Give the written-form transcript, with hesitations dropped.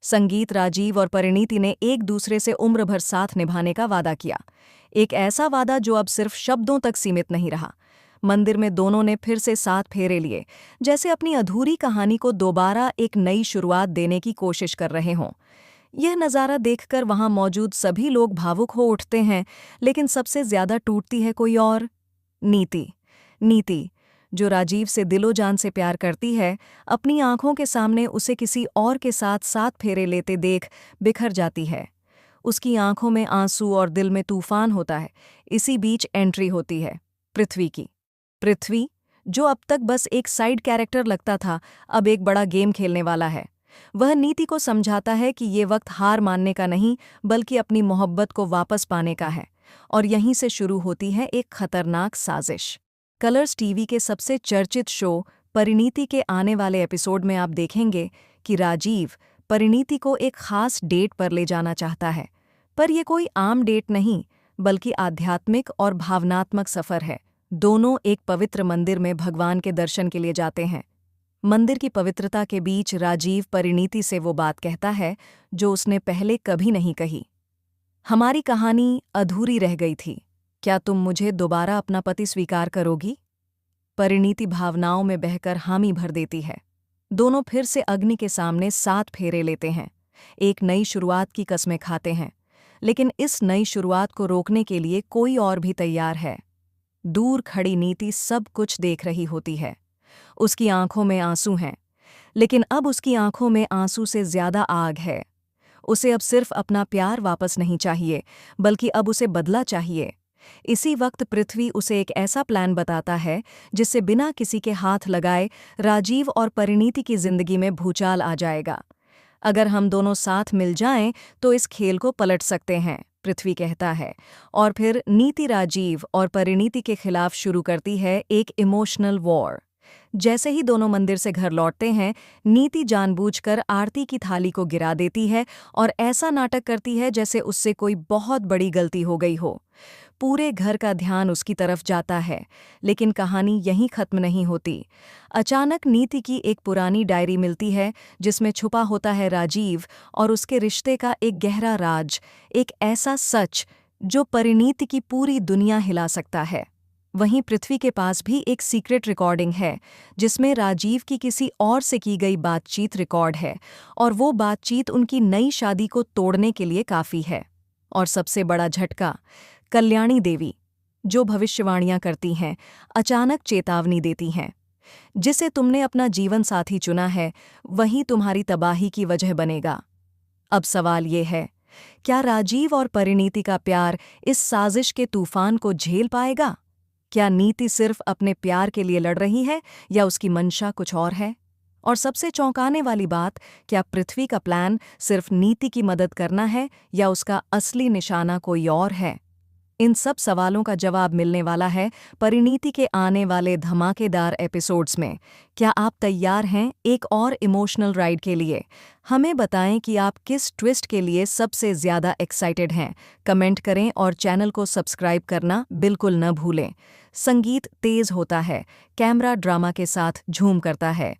संगीत राजीव और परिणीति ने एक दूसरे से उम्र भर साथ निभाने का वादा किया। एक ऐसा वादा जो अब सिर्फ शब्दों तक सीमित नहीं रहा। मंदिर में दोनों ने फिर से 7 फेरे लिए, जैसे अपनी अधूरी कहानी को दोबारा एक नई शुरुआत देने की कोशिश कर रहे हों। यह नज़ारा देखकर वहां मौजूद सभी लोग भावुक हो उठते हैं, लेकिन सबसे ज्यादा टूटती है कोई और, नीति। नीति, जो राजीव से दिलो जान से प्यार करती है, अपनी आंखों के सामने उसे किसी और के साथ 7 फेरे लेते देख बिखर जाती है। उसकी आंखों में आंसू और दिल में तूफान होता है। इसी बीच एंट्री होती है पृथ्वी की। पृथ्वी, जो अब तक बस एक साइड कैरेक्टर लगता था, अब एक बड़ा गेम खेलने वाला है। वह नीति को समझाता है कि ये वक्त हार मानने का नहीं, बल्कि अपनी मोहब्बत को वापस पाने का है। और यहीं से शुरू होती है एक खतरनाक साजिश। कलर्स टीवी के सबसे चर्चित शो परिणीति के आने वाले एपिसोड में आप देखेंगे कि राजीव परिणीति को एक खास डेट पर ले जाना चाहता है। पर यह कोई आम डेट नहीं, बल्कि आध्यात्मिक और भावनात्मक सफर है। दोनों एक पवित्र मंदिर में भगवान के दर्शन के लिए जाते हैं। मंदिर की पवित्रता के बीच राजीव परिणीति से वो बात कहता है जो उसने पहले कभी नहीं कही। हमारी कहानी अधूरी रह गई थी, क्या तुम मुझे दोबारा अपना पति स्वीकार करोगी? परिणीति भावनाओं में बहकर हामी भर देती है। दोनों फिर से अग्नि के सामने 7 फेरे लेते हैं, एक नई शुरुआत की कस्में खाते हैं। लेकिन इस नई शुरुआत को रोकने के लिए कोई और भी तैयार है। दूर खड़ी नीति सब कुछ देख रही होती है। उसकी आंखों में आंसू हैं, लेकिन अब उसकी आंखों में आंसू से ज्यादा आग है। उसे अब सिर्फ अपना प्यार वापस नहीं चाहिए, बल्कि अब उसे बदला चाहिए। इसी वक्त पृथ्वी उसे एक ऐसा प्लान बताता है जिससे बिना किसी के हाथ लगाए राजीव और परिणीति की जिंदगी में भूचाल आ जाएगा। अगर हम दोनों साथ मिल जाएं तो इस खेल को पलट सकते हैं, पृथ्वी कहता है। और फिर नीति राजीव और परिणीति के खिलाफ शुरू करती है एक इमोशनल वॉर। जैसे ही दोनों मंदिर से घर लौटते हैं, नीति जानबूझकर आरती की थाली को गिरा देती है और ऐसा नाटक करती है जैसे उससे कोई बहुत बड़ी गलती हो गई हो। पूरे घर का ध्यान उसकी तरफ जाता है, लेकिन कहानी यहीं खत्म नहीं होती। अचानक नीति की एक पुरानी डायरी मिलती है जिसमें छुपा होता है राजीव और उसके रिश्ते का एक गहरा राज, एक ऐसा सच जो परिणीति की पूरी दुनिया हिला सकता है। वहीं पृथ्वी के पास भी एक सीक्रेट रिकॉर्डिंग है जिसमें राजीव की किसी और से की गई बातचीत रिकॉर्ड है, और वो बातचीत उनकी नई शादी को तोड़ने के लिए काफ़ी है। और सबसे बड़ा झटका, कल्याणी देवी, जो भविष्यवाणियां करती हैं, अचानक चेतावनी देती हैं। जिसे तुमने अपना जीवन साथी चुना है, वही तुम्हारी तबाही की वजह बनेगा। अब सवाल ये है, क्या राजीव और परिणीति का प्यार इस साजिश के तूफान को झेल पाएगा? क्या नीति सिर्फ अपने प्यार के लिए लड़ रही है या उसकी मंशा कुछ और है? और सबसे चौंकाने वाली बात, क्या पृथ्वी का प्लान सिर्फ नीति की मदद करना है या उसका असली निशाना कोई और है? इन सब सवालों का जवाब मिलने वाला है परिणीति के आने वाले धमाकेदार एपिसोड्स में। क्या आप तैयार हैं एक और इमोशनल राइड के लिए? हमें बताएं कि आप किस ट्विस्ट के लिए सबसे ज़्यादा एक्साइटेड हैं। कमेंट करें और चैनल को सब्सक्राइब करना बिल्कुल न भूलें। संगीत तेज होता है, कैमरा ड्रामा के साथ झूम करता है,